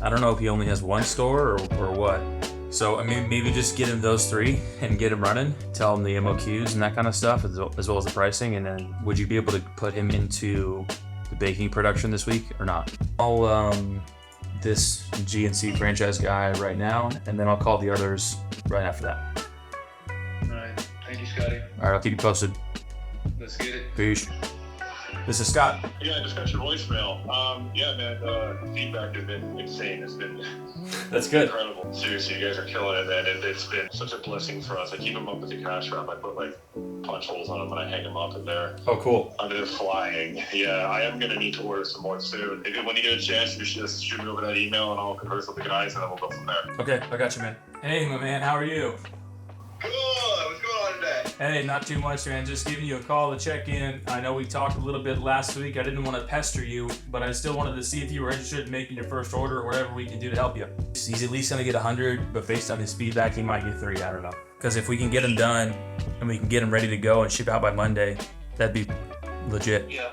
I don't know if he only has one store or what. So I mean, maybe just get him those 3 and get him running. Tell him the MOQs and that kind of stuff, as well as the pricing. And then would you be able to put him into the baking production this week or not? I'll this GNC franchise guy right now, and then I'll call the others right after that. All right. Thank you, Scotty. All right, I'll keep you posted. Let's get it. Peace. This is Scott. Yeah, I just got your voicemail. Yeah, man, the feedback has been insane. It's been That's good. incredible. Seriously, you guys are killing it, man. It's been such a blessing for us. I keep them up with the cash wrap. I put like punch holes on them and I hang them up in there. Oh, cool. They're flying. Yeah, I am going to need to order some more soon. Maybe when you get a chance, you should just shoot me over that email and I'll converse with the guys and then we'll go from there. Okay, I got you, man. Hey, my man, how are you? Good. What's going on today? Hey, not too much, man. Just giving you a call to check in. I know we talked a little bit last week. I didn't want to pester you, but I still wanted to see if you were interested in making your first order or whatever we can do to help you. He's at least going to get 100, but based on his feedback, he might get 3. I don't know. Because if we can get him done and we can get him ready to go and ship out by Monday, that'd be legit. Yeah.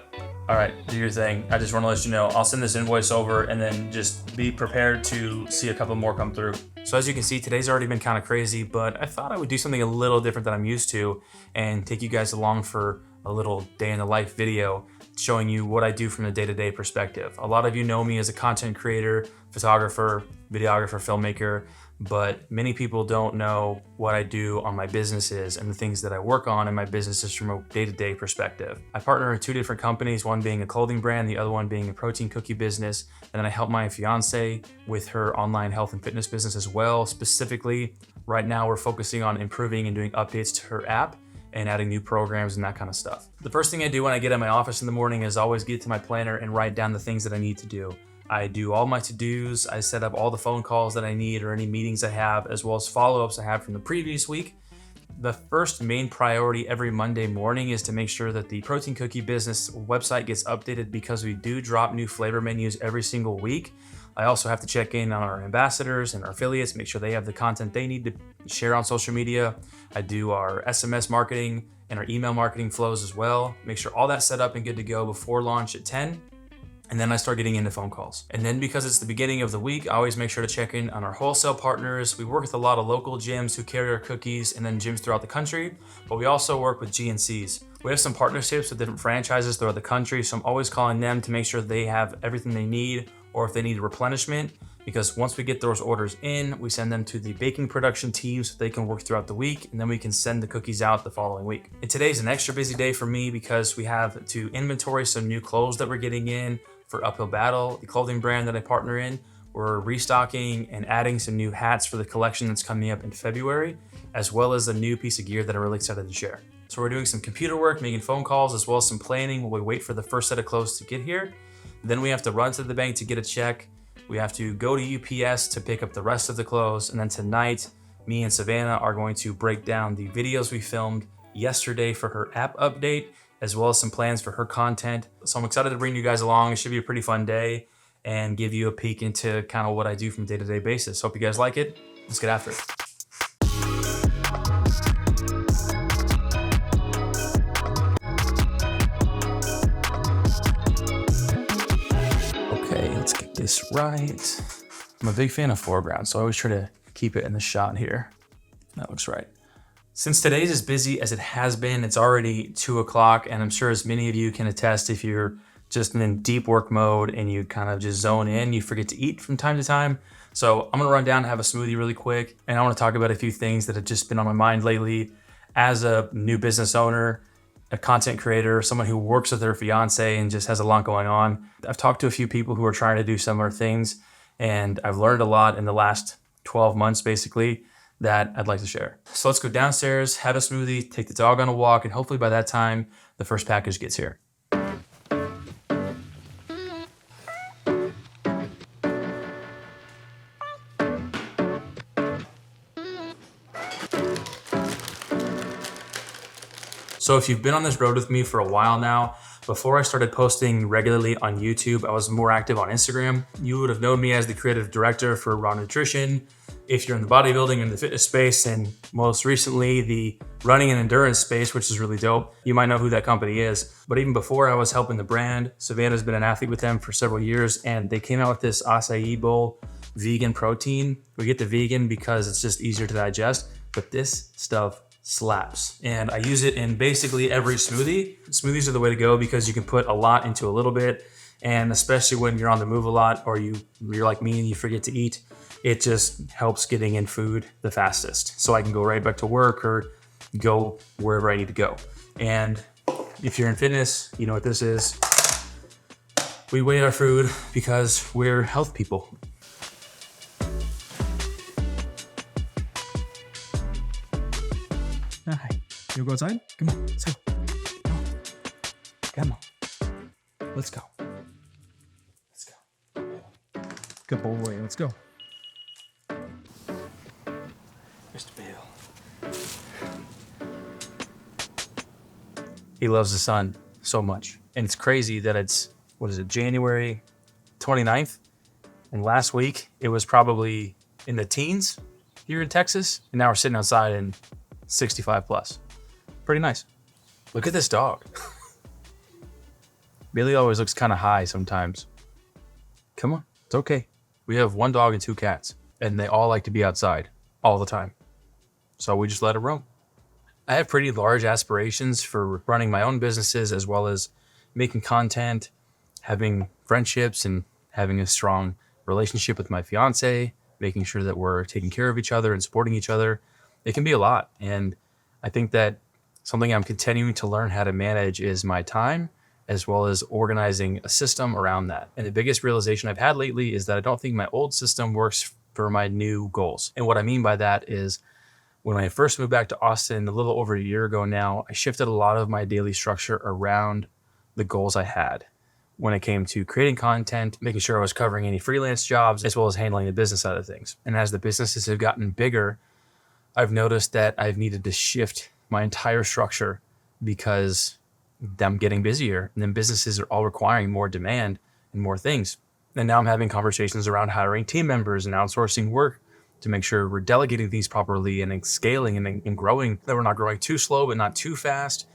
All right, do your thing. I just want to let you know, I'll send this invoice over and then just be prepared to see a couple more come through. So as you can see, today's already been kind of crazy, but I thought I would do something a little different than I'm used to and take you guys along for a little day in the life video showing you what I do from a day-to-day perspective. A lot of you know me as a content creator, photographer, videographer, filmmaker, but many people don't know what I do on my businesses and the things that I work on in my businesses from a day-to-day perspective. I partner in 2 different companies, one being a clothing brand, the other one being a protein cookie business. And then I help my fiance with her online health and fitness business as well. Specifically, right now we're focusing on improving and doing updates to her app and adding new programs and that kind of stuff. The first thing I do when I get in my office in the morning is always get to my planner and write down the things that I need to do. I do all my to-dos, I set up all the phone calls that I need or any meetings I have, as well as follow-ups I have from the previous week. The first main priority every Monday morning is to make sure that the protein cookie business website gets updated because we do drop new flavor menus every single week. I also have to check in on our ambassadors and our affiliates, make sure they have the content they need to share on social media. I do our SMS marketing and our email marketing flows as well. Make sure all that's set up and good to go before launch at 10. And then I start getting into phone calls. And then because it's the beginning of the week, I always make sure to check in on our wholesale partners. We work with a lot of local gyms who carry our cookies and then gyms throughout the country, but we also work with GNCs. We have some partnerships with different franchises throughout the country, so I'm always calling them to make sure they have everything they need or if they need replenishment, because once we get those orders in, we send them to the baking production team so they can work throughout the week, and then we can send the cookies out the following week. And today's an extra busy day for me because we have to inventory some new clothes that we're getting in for Uphill Battle, the clothing brand that I partner in. We're restocking and adding some new hats for the collection that's coming up in February, as well as a new piece of gear that I'm really excited to share. So we're doing some computer work, making phone calls, as well as some planning while we wait for the first set of clothes to get here. Then we have to run to the bank to get a check. We have to go to UPS to pick up the rest of the clothes. And then tonight, me and Savannah are going to break down the videos we filmed yesterday for her app update, as well as some plans for her content. So I'm excited to bring you guys along. It should be a pretty fun day and give you a peek into kind of what I do from a day-to-day basis. Hope you guys like it. Let's get after it. Okay, let's get this right. I'm a big fan of foreground, so I always try to keep it in the shot here. That looks right. Since today's as busy as it has been, it's already 2 o'clock, and I'm sure as many of you can attest, if you're just in deep work mode and you kind of just zone in, you forget to eat from time to time. So I'm gonna run down and have a smoothie really quick, and I wanna talk about a few things that have just been on my mind lately as a new business owner, a content creator, someone who works with their fiance and just has a lot going on. I've talked to a few people who are trying to do similar things, and I've learned a lot in the last 12 months, basically, that I'd like to share. So let's go downstairs, have a smoothie, take the dog on a walk, and hopefully by that time, the first package gets here. So if you've been on this road with me for a while now, Before I started posting regularly on YouTube, I was more active on Instagram. You would have known me as the creative director for Raw Nutrition, if you're in the bodybuilding and the fitness space, and most recently the running and endurance space, which is really dope. You might know who that company is. But even before, I was helping the brand. Savannah's been an athlete with them for several years, and they came out with this acai bowl vegan protein. We get the vegan because it's just easier to digest, but this stuff slaps. And I use it in basically every smoothie. Smoothies are the way to go because you can put a lot into a little bit. And especially when you're on the move a lot, or you're like me and you forget to eat, it just helps getting in food the fastest. So I can go right back to work or go wherever I need to go. And if you're in fitness, you know what this is. We weigh our food because we're health people. Hi. You go outside? Come on, let's go. Come on. Let's go. Let's go. Good boy, let's go. Mr. Bill. He loves the sun so much. And it's crazy that it's, January 29th? And last week, it was probably in the teens here in Texas. And now we're sitting outside in 65 plus. Pretty nice. Look at this dog. Billy always looks kind of high sometimes. Come on, it's okay. We have 1 dog and 2 cats, and they all like to be outside all the time. So we just let it roam. I have pretty large aspirations for running my own businesses, as well as making content, having friendships, and having a strong relationship with my fiance, making sure that we're taking care of each other and supporting each other. It can be a lot. And I think that something I'm continuing to learn how to manage is my time, as well as organizing a system around that. And the biggest realization I've had lately is that I don't think my old system works for my new goals. And what I mean by that is when I first moved back to Austin a little over a year ago now, I shifted a lot of my daily structure around the goals I had when it came to creating content, making sure I was covering any freelance jobs, as well as handling the business side of things. And as the businesses have gotten bigger, I've noticed that I've needed to shift my entire structure because I'm getting busier, and then businesses are all requiring more demand and more things. And now I'm having conversations around hiring team members and outsourcing work to make sure we're delegating things properly and scaling and growing, that we're not growing too slow but not too fast,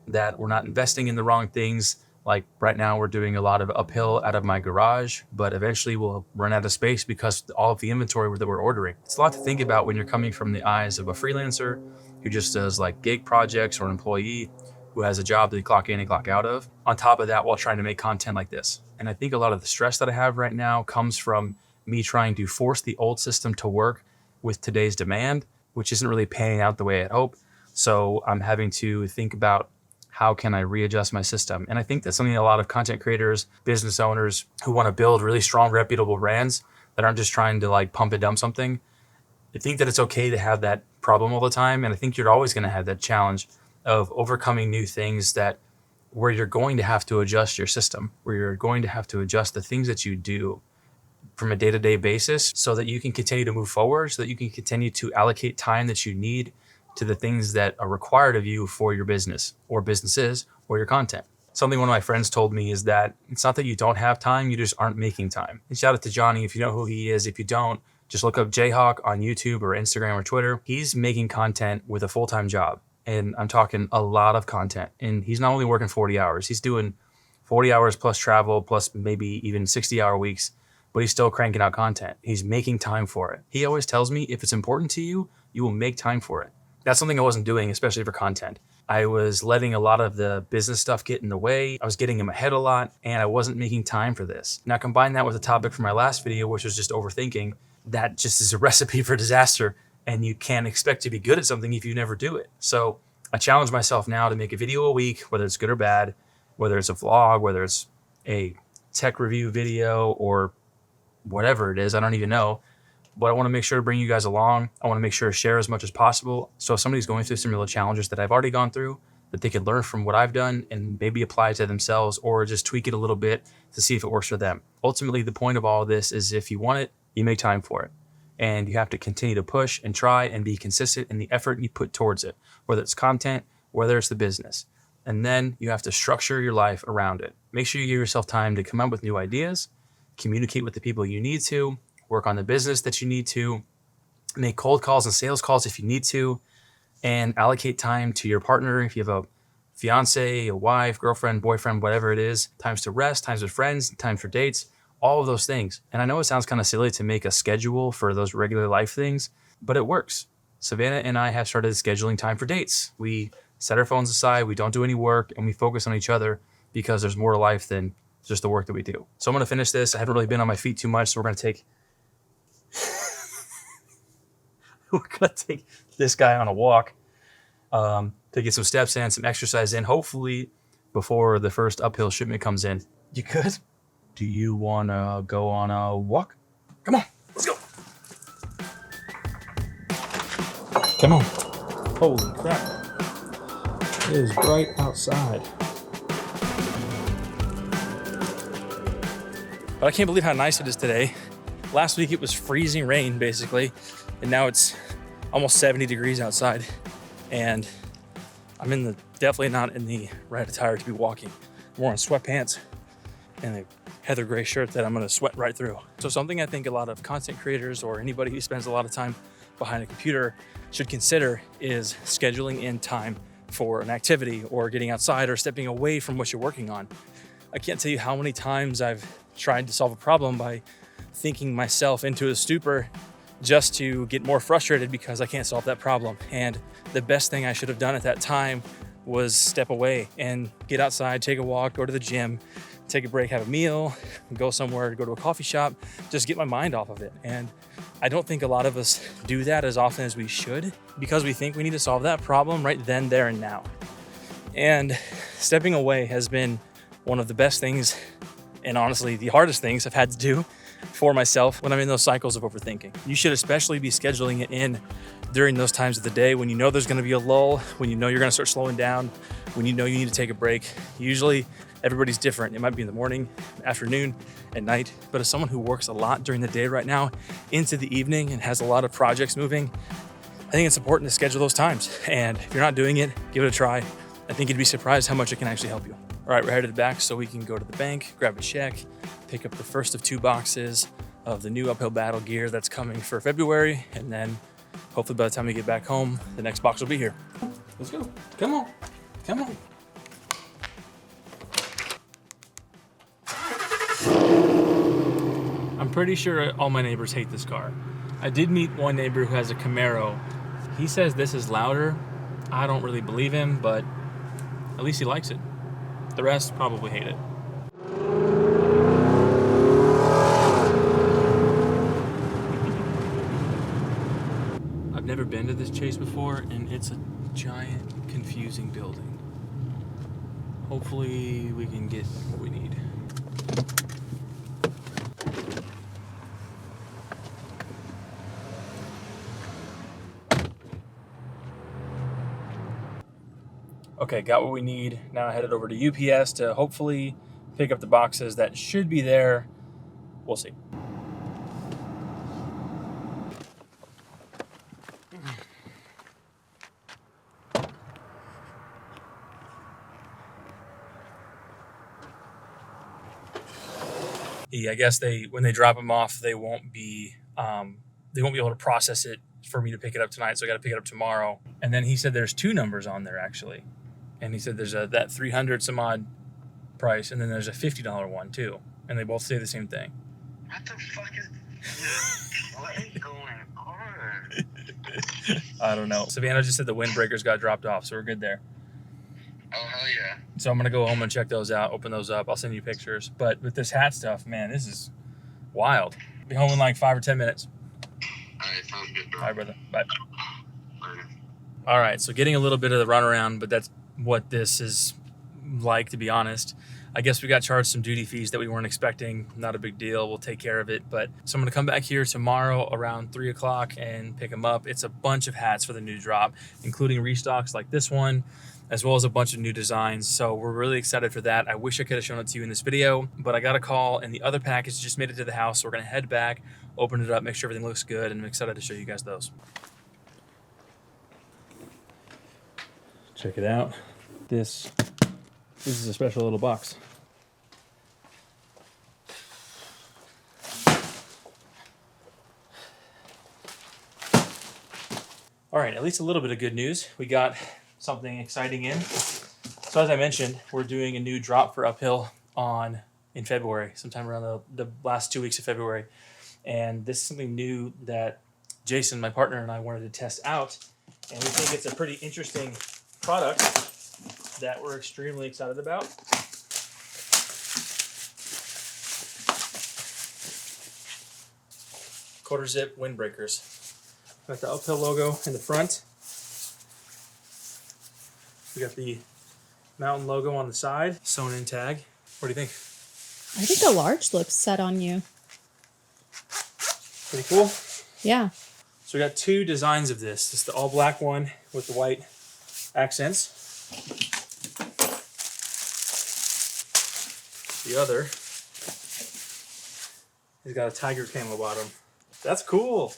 that we're not investing in the wrong things. Like right now we're doing a lot of uphill out of my garage, but eventually we'll run out of space because all of the inventory that we're ordering. It's a lot to think about when you're coming from the eyes of a freelancer who just does like gig projects, or an employee who has a job that they clock in and clock out of, on top of that while trying to make content like this. And I think a lot of the stress that I have right now comes from me trying to force the old system to work with today's demand, which isn't really panning out the way I'd hope. So I'm having to think about how can I readjust my system? And I think that's something a lot of content creators, business owners who want to build really strong, reputable brands that aren't just trying to like pump and dump something, I think that it's okay to have that problem all the time. And I think you're always going to have that challenge of overcoming new things where you're going to have to adjust your system, where you're going to have to adjust the things that you do from a day-to-day basis so that you can continue to move forward, so that you can continue to allocate time that you need to the things that are required of you for your business or businesses or your content. Something one of my friends told me is that it's not that you don't have time, you just aren't making time. And shout out to Johnny if you know who he is. If you don't, just look up Jayhawk on YouTube or Instagram or Twitter. He's making content with a full-time job. And I'm talking a lot of content. And he's not only working 40 hours, he's doing 40 hours plus travel, plus maybe even 60-hour weeks, but he's still cranking out content. He's making time for it. He always tells me if it's important to you, you will make time for it. That's something I wasn't doing, especially for content. I was letting a lot of the business stuff get in the way. I was getting in my head a lot, and I wasn't making time for this. Now combine that with the topic from my last video, which was just overthinking. That just is a recipe for disaster, and you can't expect to be good at something if you never do it. So I challenge myself now to make a video a week, whether it's good or bad, whether it's a vlog, whether it's a tech review video, or whatever it is, I don't even know. But I want to make sure to bring you guys along. I want to make sure to share as much as possible. So if somebody's going through some real challenges that I've already gone through, that they can learn from what I've done and maybe apply it to themselves, or just tweak it a little bit to see if it works for them. Ultimately, the point of all of this is if you want it, you make time for it. And you have to continue to push and try and be consistent in the effort you put towards it, whether it's content, whether it's the business. And then you have to structure your life around it. Make sure you give yourself time to come up with new ideas, communicate with the people you need to, work on the business that you need to, make cold calls and sales calls if you need to, and allocate time to your partner. If you have a fiance, a wife, girlfriend, boyfriend, whatever it is, times to rest, times with friends, times for dates, all of those things. And I know it sounds kind of silly to make a schedule for those regular life things, but it works. Savannah and I have started scheduling time for dates. We set our phones aside, we don't do any work, and we focus on each other because there's more to life than just the work that we do. So I'm gonna finish this. I haven't really been on my feet too much, so we're gonna take this guy on a walk to get some steps in, some exercise in, hopefully before the first uphill shipment comes in. You good? Do you wanna go on a walk? Come on, let's go. Come on. Holy crap. It is bright outside. But I can't believe how nice it is today. Last week it was freezing rain basically, and now it's almost 70 degrees outside. And I'm definitely not in the right attire to be walking. I'm wearing sweatpants and a heather gray shirt that I'm gonna sweat right through. So something I think a lot of content creators or anybody who spends a lot of time behind a computer should consider is scheduling in time for an activity or getting outside or stepping away from what you're working on. I can't tell you how many times I've tried to solve a problem by thinking myself into a stupor just to get more frustrated because I can't solve that problem. And the best thing I should have done at that time was step away and get outside, take a walk, go to the gym, take a break, have a meal, go somewhere, go to a coffee shop, just get my mind off of it. And I don't think a lot of us do that as often as we should because we think we need to solve that problem right then, there, and now. And stepping away has been one of the best things, and honestly, the hardest things I've had to do for myself when I'm in those cycles of overthinking. You should especially be scheduling it in during those times of the day when you know there's gonna be a lull, when you know you're gonna start slowing down, when you know you need to take a break. Usually everybody's different. It might be in the morning, afternoon, at night, but as someone who works a lot during the day right now into the evening and has a lot of projects moving, I think it's important to schedule those times. And if you're not doing it, give it a try. I think you'd be surprised how much it can actually help you. All right, we're headed back so we can go to the bank, grab a check, pick up the first of 2 boxes of the new uphill battle gear that's coming for February. And then hopefully by the time we get back home, the next box will be here. Let's go. Come on. Come on. I'm pretty sure all my neighbors hate this car. I did meet one neighbor who has a Camaro. He says this is louder. I don't really believe him, but at least he likes it. The rest probably hate it. I've never been to this Chase before, and it's a giant, confusing building. Hopefully we can get what we need. Okay, got what we need. Now I headed over to UPS to hopefully pick up the boxes that should be there. We'll see. Yeah, I guess when they drop them off, they won't be able to process it for me to pick it up tonight, so I got to pick it up tomorrow. And then he said there's 2 numbers on there actually. And he said there's that 300 some odd price, and then there's a $50 one too, and they both say the same thing. What the fuck what is going on? I don't know. Savannah just said the windbreakers got dropped off, so we're good there. Oh, hell yeah. So I'm gonna go home and check those out, open those up. I'll send you pictures. But with this hat stuff, man, this is wild. Be home in like 5 or 10 minutes. All right, sounds good, bro. All right, brother. Bye. Later. All right, so getting a little bit of the runaround, but that's what this is like, to be honest. I guess we got charged some duty fees that we weren't expecting. Not a big deal. We'll take care of it. But so I'm going to come back here tomorrow around 3 o'clock and pick them up. It's a bunch of hats for the new drop, including restocks like this one, as well as a bunch of new designs. So we're really excited for that. I wish I could have shown it to you in this video, but I got a call and the other package just made it to the house. So we're going to head back, open it up, make sure everything looks good, and I'm excited to show you guys those. Check it out. This This is a special little box. All right, at least a little bit of good news. We got something exciting in. So as I mentioned, we're doing a new drop for uphill in February, sometime around the last 2 weeks of February. And this is something new that Jason, my partner, and I wanted to test out. And we think it's a pretty interesting product that we're extremely excited about. Quarter zip windbreakers. Got the uphill logo in the front. We got the mountain logo on the side, sewn in tag. What do you think? I think the large looks set on you. Pretty cool. Yeah. So we got two designs of this. This is the all black one with the white accents. The other has got a tiger camo bottom. That's cool.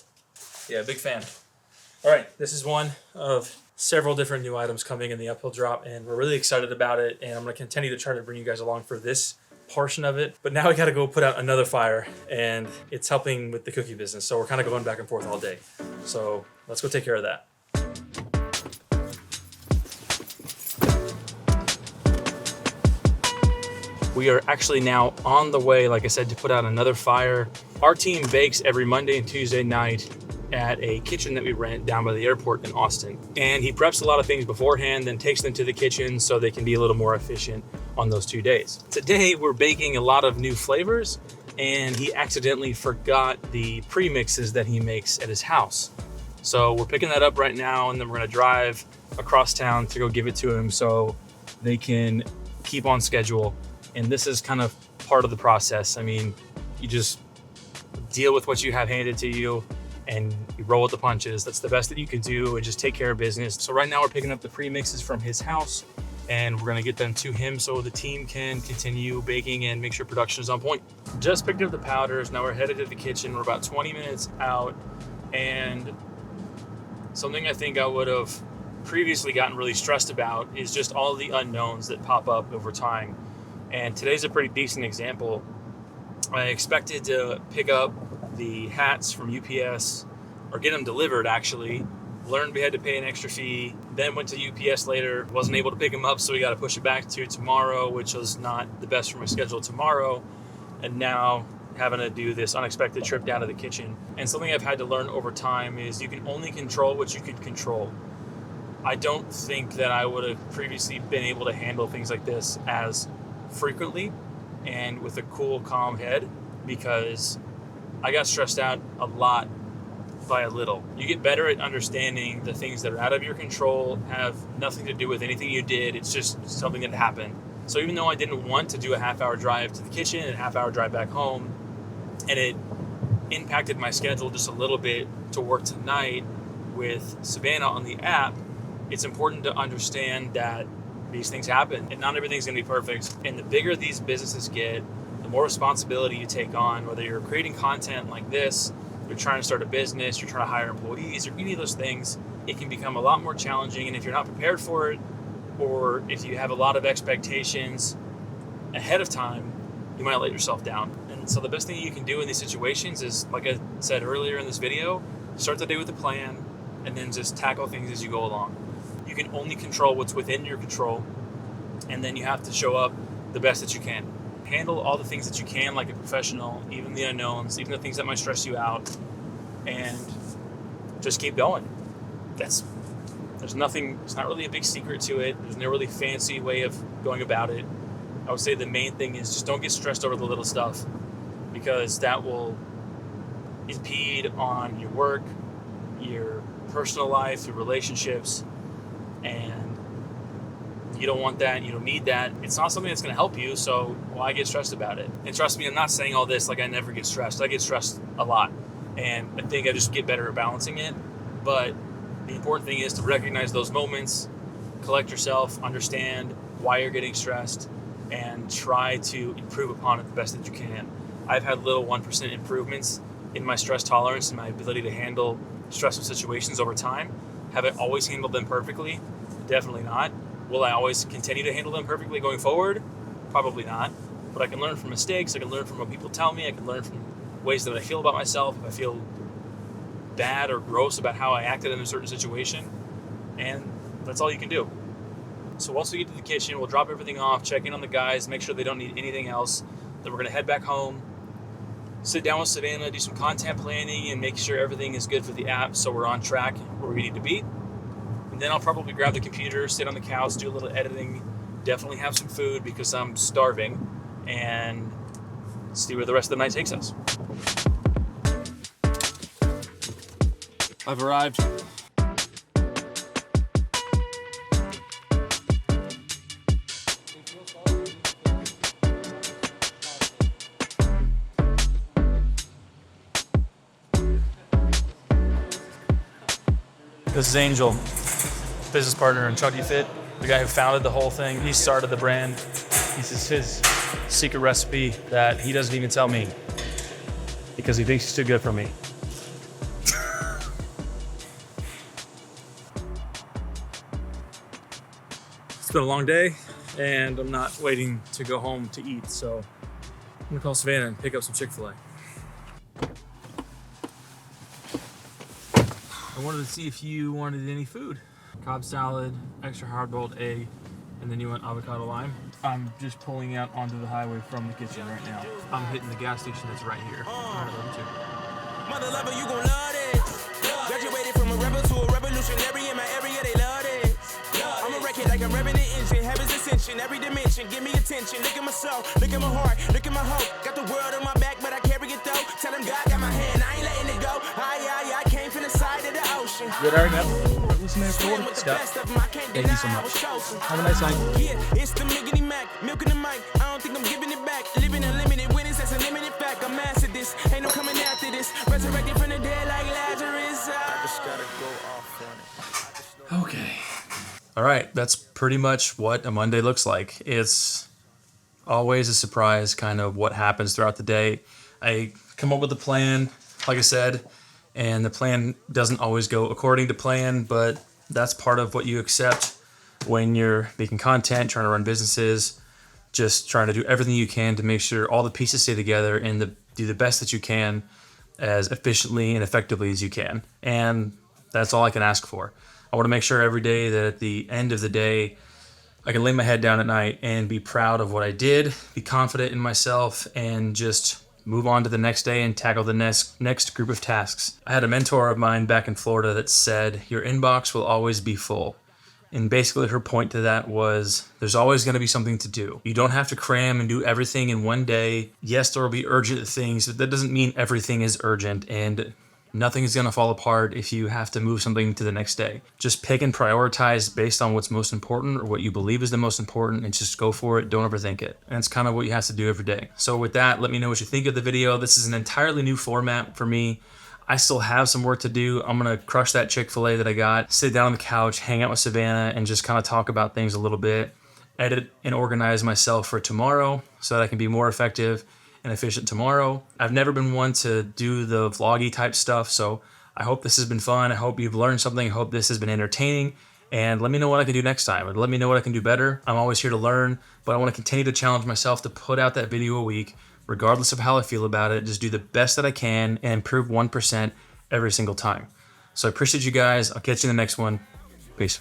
Yeah, big fan. All right, this is one of several different new items coming in the uphill drop, and we're really excited about it, and I'm going to continue to try to bring you guys along for this portion of it. But now we got to go put out another fire, and it's helping with the cookie business, so we're kind of going back and forth all day. So let's go take care of that. We are actually now on the way, like I said, to put out another fire. Our team bakes every Monday and Tuesday night at a kitchen that we rent down by the airport in Austin. And he preps a lot of things beforehand, then takes them to the kitchen so they can be a little more efficient on those 2 days. Today, we're baking a lot of new flavors, and he accidentally forgot the premixes that he makes at his house. So we're picking that up right now, and then we're gonna drive across town to go give it to him so they can keep on schedule. And this is kind of part of the process. I mean, you just deal with what you have handed to you and you roll with the punches. That's the best that you can do, and just take care of business. So right now we're picking up the premixes from his house, and we're gonna get them to him so the team can continue baking and make sure production is on point. Just picked up the powders. Now we're headed to the kitchen. We're about 20 minutes out, and something I think I would have previously gotten really stressed about is just all the unknowns that pop up over time. And today's a pretty decent example. I expected to pick up the hats from UPS, or get them delivered actually. Learned we had to pay an extra fee, then went to UPS later, wasn't able to pick them up, so we got to push it back to tomorrow, which was not the best for my schedule tomorrow. And now having to do this unexpected trip down to the kitchen. And something I've had to learn over time is you can only control what you can control. I don't think that I would have previously been able to handle things like this as frequently and with a cool, calm head, because I got stressed out a lot by a little. You get better at understanding the things that are out of your control, have nothing to do with anything you did. It's just something that happened. So even though I didn't want to do a half-hour drive to the kitchen and a half-hour drive back home, and it impacted my schedule just a little bit to work tonight with Savannah on the app, it's important to understand that these things happen and not everything's gonna be perfect. And the bigger these businesses get, the more responsibility you take on, whether you're creating content like this, you're trying to start a business, you're trying to hire employees, or any of those things, it can become a lot more challenging. And if you're not prepared for it, or if you have a lot of expectations ahead of time, you might let yourself down. And so the best thing you can do in these situations is, like I said earlier in this video, start the day with a plan and then just tackle things as you go along. You can only control what's within your control, and then you have to show up the best that you can. Handle all the things that you can like a professional, even the unknowns, even the things that might stress you out, and just keep going. There's nothing, it's not really a big secret to it. There's no really fancy way of going about it. I would say the main thing is just don't get stressed over the little stuff, because that will impede on your work, your personal life, your relationships, and you don't want that, you don't need that. It's not something that's gonna help you, so why get stressed about it? And trust me, I'm not saying all this like I never get stressed. I get stressed a lot, and I think I just get better at balancing it. But the important thing is to recognize those moments, collect yourself, understand why you're getting stressed, and try to improve upon it the best that you can. I've had little 1% improvements in my stress tolerance and my ability to handle stressful situations over time. Have I always handled them perfectly? Definitely not. Will I always continue to handle them perfectly going forward? Probably not. But I can learn from mistakes. I can learn from what people tell me. I can learn from ways that I feel about myself. If I feel bad or gross about how I acted in a certain situation. And that's all you can do. So once we get to the kitchen, we'll drop everything off, check in on the guys, make sure they don't need anything else. Then we're gonna head back home, sit down with Savannah, do some content planning, and make sure everything is good for the app so we're on track where we need to be. And then I'll probably grab the computer, sit on the couch, do a little editing, definitely have some food because I'm starving, and see where the rest of the night takes us. I've arrived. This is Angel, business partner in Chunky Fit, the guy who founded the whole thing. He started the brand. This is his secret recipe that he doesn't even tell me because he thinks he's too good for me. It's been a long day and I'm not waiting to go home to eat, so I'm gonna call Savannah and pick up some Chick-fil-A. I wanted to see if you wanted any food. Cobb salad, extra hard-boiled egg, and then you want avocado lime. I'm just pulling out onto the highway from the kitchen right now. I'm hitting the gas station that's right here. Right at 11-2. Mother lover, you gon' love this. Graduated from a rebel to a revolutionary in my area, they love this. I'm a wreck it like I'm revving the engine, heaven's ascension, every dimension, give me attention. Look at my soul, look at my heart, look at my hope. Got the world on my back, but I carry it though. Tell him God got my hand, I ain't letting it go. I came from the side of the ocean. Good, all right, man. Listening to the Scott. Thank you so much. Have a nice night. Yeah, it's the Miggity Mac, milking the mic. I don't think I'm giving it back. Living unlimited winnings, that's a limited fact. I'm mastered this, ain't no coming after this. Resurrected from the dead like Lazarus. I just gotta go off on it. Okay. All right, that's pretty much what a Monday looks like. It's always a surprise kind of what happens throughout the day. I come up with a plan, like I said, and the plan doesn't always go according to plan, but that's part of what you accept when you're making content, trying to run businesses, just trying to do everything you can to make sure all the pieces stay together and do the best that you can as efficiently and effectively as you can. And that's all I can ask for. I want to make sure every day that at the end of the day, I can lay my head down at night and be proud of what I did, be confident in myself, and just move on to the next day and tackle the next group of tasks. I had a mentor of mine back in Florida that said, your inbox will always be full. And basically her point to that was, there's always going to be something to do. You don't have to cram and do everything in one day. Yes, there will be urgent things, but that doesn't mean everything is urgent, and nothing is going to fall apart if you have to move something to the next day. Just pick and prioritize based on what's most important or what you believe is the most important, and just go for it. Don't overthink it. And it's kind of what you have to do every day. So with that, let me know what you think of the video. This is an entirely new format for me. I still have some work to do. I'm going to crush that Chick-fil-A that I got, sit down on the couch, hang out with Savannah, and just kind of talk about things a little bit, edit and organize myself for tomorrow so that I can be more effective and efficient tomorrow. I've never been one to do the vloggy type stuff, so I hope this has been fun. I hope you've learned something. I hope this has been entertaining, and let me know what I can do next time. Let me know what I can do better. I'm always here to learn, but I want to continue to challenge myself to put out that video a week, regardless of how I feel about it. Just do the best that I can and improve 1% every single time. So I appreciate you guys. I'll catch you in the next one. Peace.